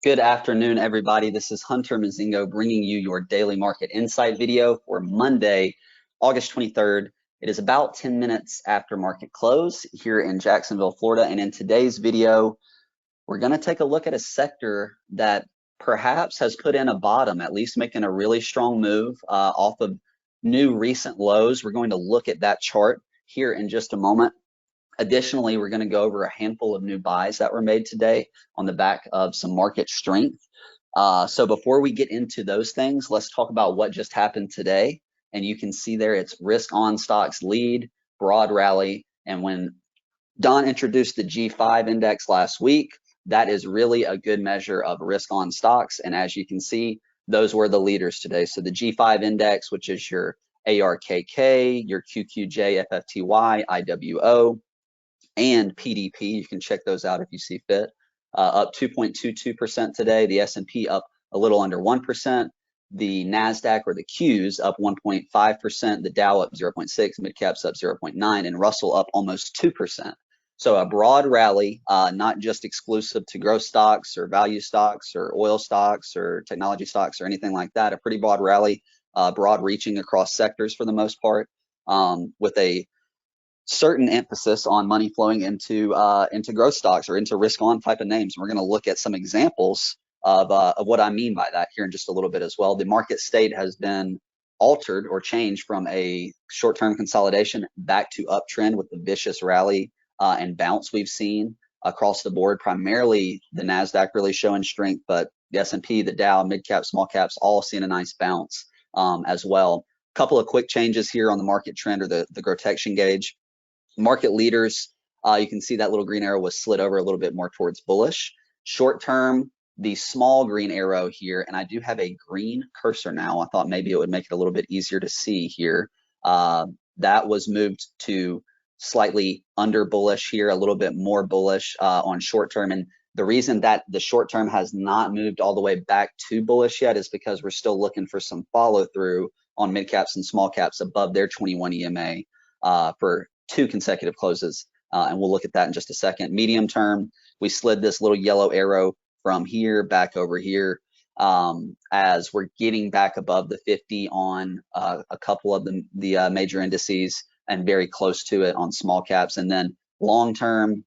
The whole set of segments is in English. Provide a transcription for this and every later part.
Good afternoon, everybody. This is Hunter Mozingo bringing you your daily market insight video for Monday, August 23rd. It is about 10 minutes after market close here in Jacksonville, Florida. And in today's video, we're going to take a look at a sector that perhaps has put in a bottom, at least making a really strong move off of new recent lows. We're going to look at that chart here in just a moment. Additionally, we're going to go over a handful of new buys that were made today on the back of some market strength. So before we get into those things, let's talk about what just happened today. And you can see there it's risk on stocks lead, broad rally. And when Don introduced the G5 index last week, that is really a good measure of risk on stocks. And as you can see, those were the leaders today. So the G5 index, which is your ARKK, your QQJ, FFTY, IWO, and PDP. You can check those out if you see fit. Up 2.22% today. The S&P up a little under 1%. The NASDAQ or the Qs up 1.5%. The Dow up 0.6%. Midcaps up 0.9%. And Russell up almost 2%. So a broad rally, not just exclusive to growth stocks or value stocks or oil stocks or technology stocks or anything like that. A pretty broad rally, broad reaching across sectors for the most part, with a certain emphasis on money flowing into growth stocks or into risk on type of names. We're going to look at some examples of what I mean by that here in just a little bit as well. The market state has been altered or changed from a short-term consolidation back to uptrend with the vicious rally and bounce we've seen across the board. Primarily the NASDAQ really showing strength, but the S&P, the Dow, mid cap, small caps, all seeing a nice bounce as well. Couple of quick changes here on the market trend or the Grotection gauge. Market leaders, you can see that little green arrow was slid over a little bit more towards bullish. Short term, the small green arrow here, and I do have a green cursor now. I thought maybe it would make it a little bit easier to see here. That was moved to slightly under bullish here, a little bit more bullish on short term. And the reason that the short term has not moved all the way back to bullish yet is because we're still looking for some follow through on mid caps and small caps above their 21 EMA for 2 consecutive closes, and we'll look at that in just a second. Medium term, we slid this little yellow arrow from here back over here as we're getting back above the 50 on a couple of the major indices and very close to it on small caps. And then long term,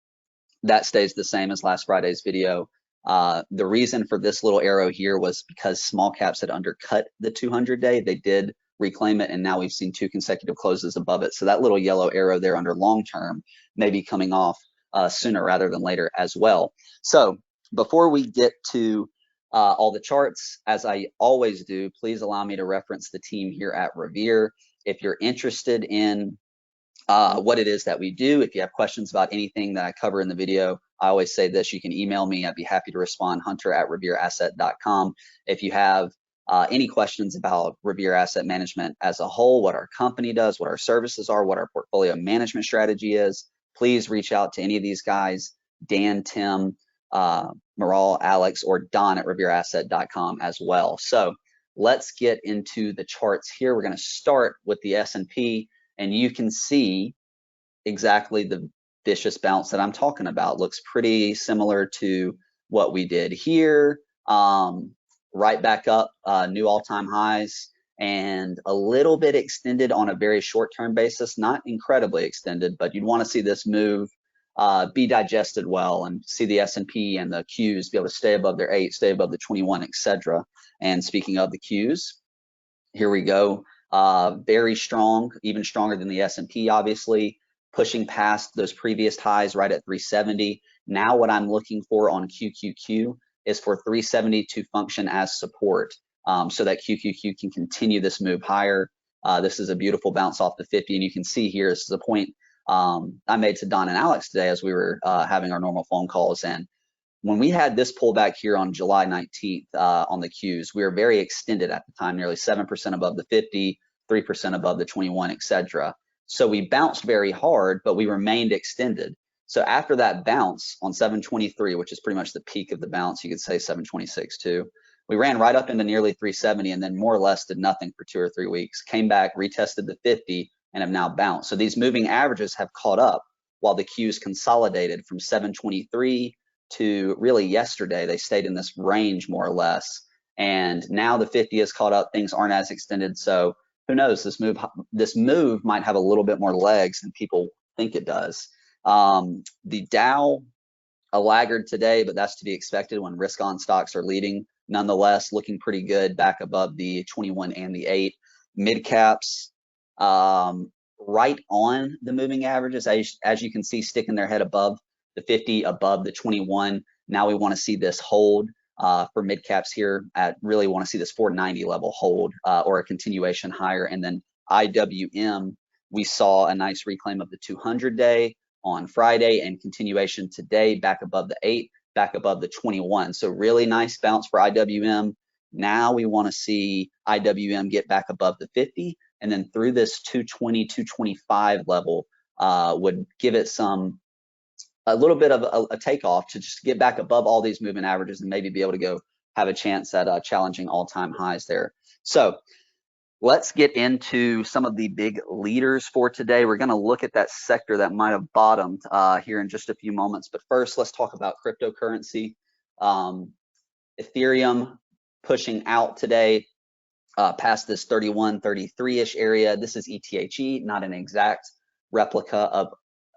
that stays the same as last Friday's video. The reason for this little arrow here was because small caps had undercut the 200-day. They did reclaim it, and now we've seen 2 consecutive closes above it. So that little yellow arrow there under long term may be coming off sooner rather than later as well. So before we get to all the charts, as I always do, please allow me to reference the team here at Revere. If you're interested in what it is that we do, if you have questions about anything that I cover in the video, I always say this: you can email me. I'd be happy to respond, hunter@revereasset.com. If you have any questions about Revere Asset Management as a whole, what our company does, what our services are, what our portfolio management strategy is, please reach out to any of these guys, Dan, Tim, Maral, Alex, or Don at revereasset.com as well. So let's get into the charts here. We're going to start with the S&P, and you can see exactly the vicious bounce that I'm talking about. Looks pretty similar to what we did here. Right back up, new all-time highs, and a little bit extended on a very short-term basis, not incredibly extended, but you'd want to see this move be digested well and see the S&P and the Qs be able to stay above their 8, stay above the 21, etc. And speaking of the Qs, here we go. Very strong, even stronger than the S&P, obviously, pushing past those previous highs right at 370. Now what I'm looking for on QQQ is for 370 to function as support, so that QQQ can continue this move higher. This is a beautiful bounce off the 50, and you can see here, this is a point I made to Don and Alex today as we were having our normal phone calls. And when we had this pullback here on July 19th on the Qs, we were very extended at the time, nearly 7% above the 50, 3% above the 21, etc. So we bounced very hard, but we remained extended. So after that bounce on 723, which is pretty much the peak of the bounce, you could say 726 too, we ran right up into nearly 370 and then more or less did nothing for 2 or 3 weeks, came back, retested the 50, and have now bounced. So these moving averages have caught up while the Qs consolidated from 723 to really yesterday. They stayed in this range more or less, and now the 50 is caught up. Things aren't as extended, so who knows? This move might have a little bit more legs than people think it does. The Dow, a laggard today, but that's to be expected when risk-on stocks are leading. Nonetheless, looking pretty good, back above the 21 and the 8. Mid caps, right on the moving averages, as you can see, sticking their head above the 50, above the 21. Now we want to see this hold for mid caps here. Really want to see this 490 level hold or a continuation higher. And then IWM, we saw a nice reclaim of the 200-day on Friday and continuation today, back above the 8, back above the 21. So really nice bounce for IWM. Now we want to see IWM get back above the 50, and then through this 220, 225 level would give it a little bit of a takeoff to just get back above all these moving averages and maybe be able to go have a chance at challenging all-time highs there. So let's get into some of the big leaders for today. We're going to look at that sector that might have bottomed here in just a few moments. But first, let's talk about cryptocurrency. Ethereum pushing out today past this 31, 33-ish area. This is ETHE, not an exact replica of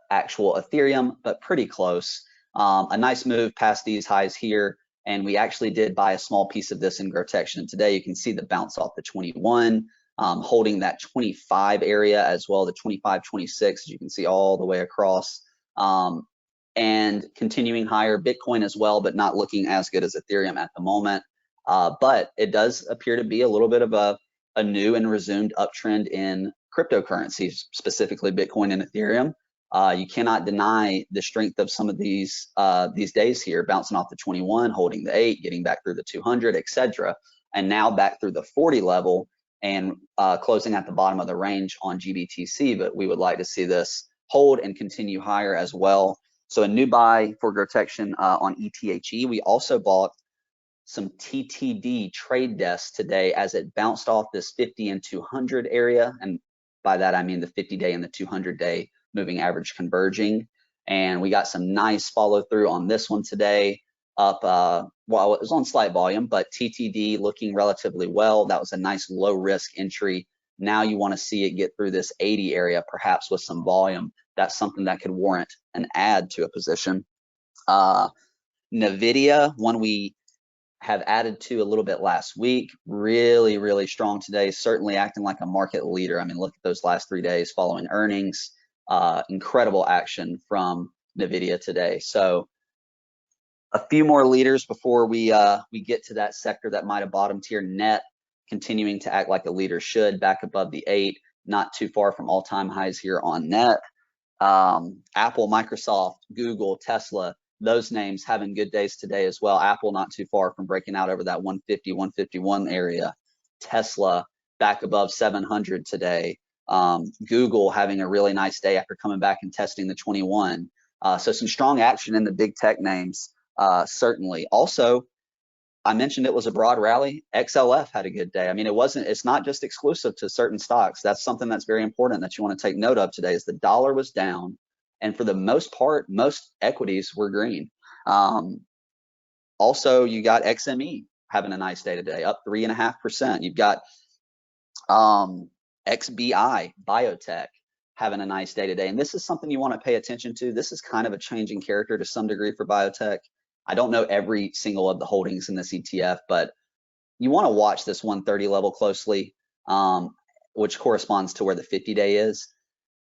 actual Ethereum, but pretty close. A nice move past these highs here. And we actually did buy a small piece of this in Grotection. Today, you can see the bounce off the 21, holding that 25 area as well, the 25, 26, as you can see all the way across, and continuing higher. Bitcoin as well, but not looking as good as Ethereum at the moment. But it does appear to be a little bit of a new and resumed uptrend in cryptocurrencies, specifically Bitcoin and Ethereum. You cannot deny the strength of some of these days here, bouncing off the 21, holding the 8, getting back through the 200, etc., and now back through the 40 level and closing at the bottom of the range on GBTC. But we would like to see this hold and continue higher as well. So a new buy for Grotection on ETHE. We also bought some TTD trade desks today as it bounced off this 50 and 200 area, and by that I mean the 50-day and the 200-day moving average converging. And we got some nice follow through on this one today, up well, it was on slight volume, but TTD looking relatively well. That was a nice low risk entry. Now you want to see it get through this 80 area, perhaps with some volume. That's something that could warrant an add to a position. Nvidia, one we have added to a little bit last week, really, really strong today, certainly acting like a market leader. I mean, look at those last 3 days following earnings. Incredible action from Nvidia today. So a few more leaders before we get to that sector that might have bottomed here. Net continuing to act like a leader should, back above the 8, not too far from all-time highs here on Net. Apple, Microsoft, Google, Tesla, those names having good days today as well. Apple not too far from breaking out over that 150, 151 area. Tesla back above 700 today. Google having a really nice day after coming back and testing the 21. So some strong action in the big tech names, certainly. Also, I mentioned it was a broad rally. XLF had a good day. I mean, it's not just exclusive to certain stocks. That's something that's very important that you want to take note of today, is the dollar was down, and for the most part, most equities were green. Also, you got XME having a nice day today, up 3.5%. You've got XBI, biotech, having a nice day today. And this is something you want to pay attention to. This is kind of a changing character to some degree for biotech. I don't know every single of the holdings in this ETF, but you want to watch this 130 level closely, which corresponds to where the 50-day is.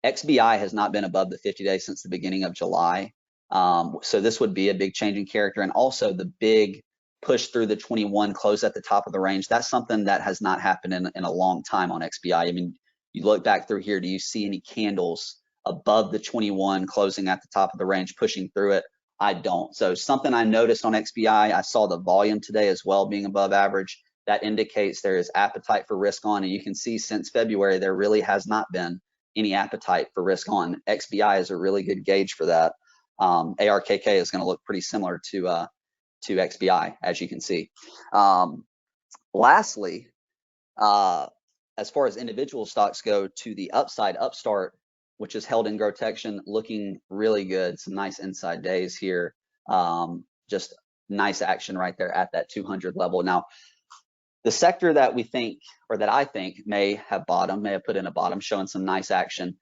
XBI has not been above the 50-day since the beginning of July. So this would be a big changing character. And also the big push through the 21, close at the top of the range. That's something that has not happened in a long time on XBI. I mean, you look back through here, do you see any candles above the 21 closing at the top of the range, pushing through it? I don't. So something I noticed on XBI, I saw the volume today as well being above average. That indicates there is appetite for risk on, and you can see since February, there really has not been any appetite for risk on. XBI is a really good gauge for that. ARKK is going to look pretty similar to XBI, as you can see. Lastly, as far as individual stocks go, to the upside, Upstart, which is held in Grotection, looking really good. Some nice inside days here. Just nice action right there at that 200 level. Now, the sector that we think, or that I think may have bottomed, may have put in a bottom, showing some nice action,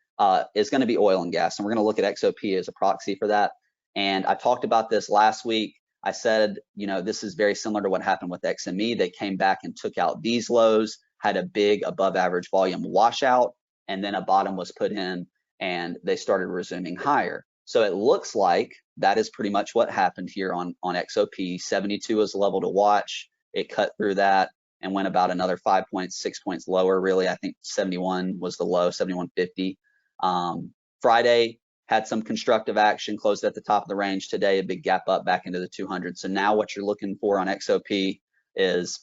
is going to be oil and gas. And we're going to look at XOP as a proxy for that. And I talked about this last week. I said, this is very similar to what happened with XME. They came back and took out these lows, had a big above average volume washout, and then a bottom was put in and they started resuming higher. So it looks like that is pretty much what happened here on XOP. 72 is the level to watch. It cut through that and went about another 5 points, 6 points lower, really. I think 71 was the low, 71.50. Friday had some constructive action, closed at the top of the range. Today, a big gap up back into the 200. So now what you're looking for on XOP is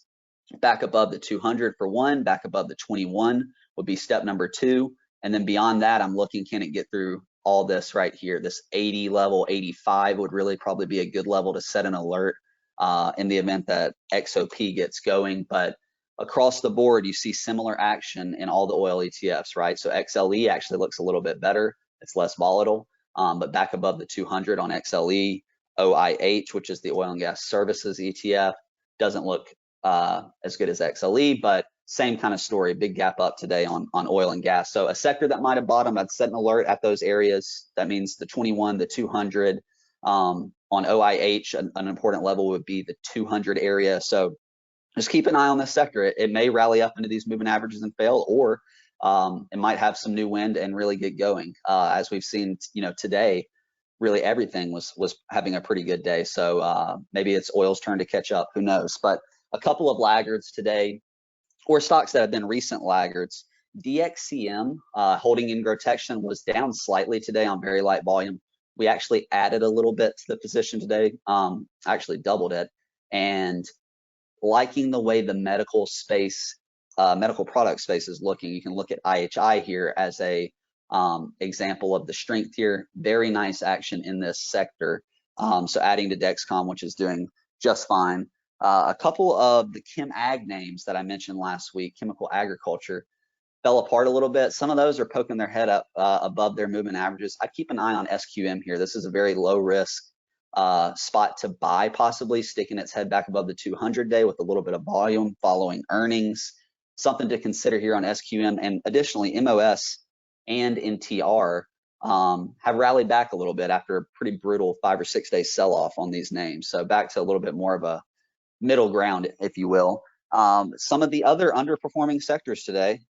back above the 200 for one, back above the 21 would be step number 2. And then beyond that, I'm looking, can it get through all this right here? This 80 level, 85 would really probably be a good level to set an alert in the event that XOP gets going. But across the board, you see similar action in all the oil ETFs, right? So XLE actually looks a little bit better. It's less volatile, but back above the 200 on XLE. OIH, which is the oil and gas services ETF, doesn't look as good as XLE, but same kind of story, big gap up today on oil and gas. So a sector that might have bottomed, I'd set an alert at those areas. That means the 21, the 200. On OIH, an important level would be the 200 area. So just keep an eye on this sector. It may rally up into these moving averages and fail, or it might have some new wind and really get going. As we've seen, today, really everything was having a pretty good day. So maybe it's oil's turn to catch up, who knows? But a couple of laggards today, or stocks that have been recent laggards. DXCM, holding in Grotection, was down slightly today on very light volume. We actually added a little bit to the position today, actually doubled it, and liking the way the medical space, medical product space is looking. You can look at IHI here as a example of the strength here. Very nice action in this sector. So adding to Dexcom, which is doing just fine. A couple of the chem ag names that I mentioned last week, chemical agriculture, fell apart a little bit. Some of those are poking their head up above their moving averages. I keep an eye on SQM here. This is a very low risk spot to buy, possibly sticking its head back above the 200 day with a little bit of volume following earnings. Something to consider here on SQM. And additionally, MOS and NTR have rallied back a little bit after a pretty brutal 5 or 6 day sell-off on these names. So back to a little bit more of a middle ground, if you will. Some of the other underperforming sectors today,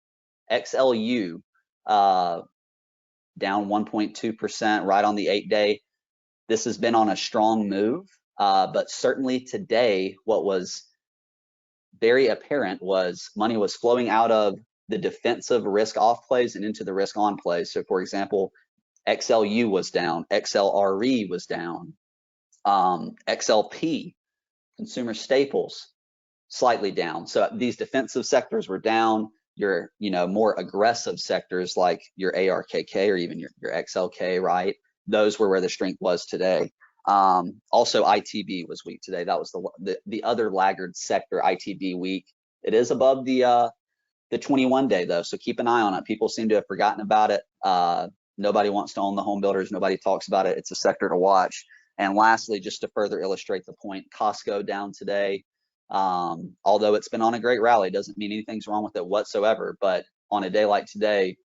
XLU down 1.2% right on the 8 day. This has been on a strong move, but certainly today, what was very apparent was money was flowing out of the defensive risk off plays and into the risk on plays. So for example, XLU was down, XLRE was down, XLP, consumer staples, slightly down. So these defensive sectors were down. Your more aggressive sectors like your ARKK or even your XLK, right? Those were where the strength was today. Also, ITB was weak today. That was the other laggard sector, ITB weak. It is above the 21 day though, so keep an eye on it. People seem to have forgotten about it. Nobody wants to own the home builders. Nobody talks about it. It's a sector to watch. And lastly, just to further illustrate the point, Costco down today. Although it's been on a great rally, doesn't mean anything's wrong with it whatsoever. But on a day like today,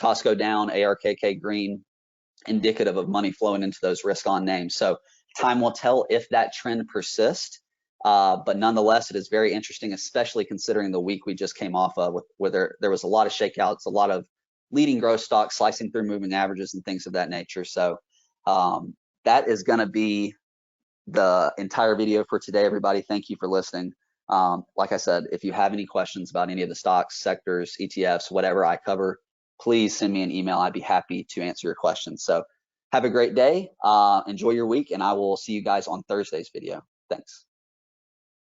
Costco down, ARKK green, indicative of money flowing into those risk on names. So time will tell if that trend persists. But nonetheless, it is very interesting, especially considering the week we just came off of, where there was a lot of shakeouts, a lot of leading growth stocks slicing through moving averages and things of that nature. So that is going to be the entire video for today, everybody. Thank you for listening. Like I said, if you have any questions about any of the stocks, sectors, ETFs, whatever I cover, please send me an email. I'd be happy to answer your questions. So have a great day. Enjoy your week, and I will see you guys on Thursday's video. Thanks.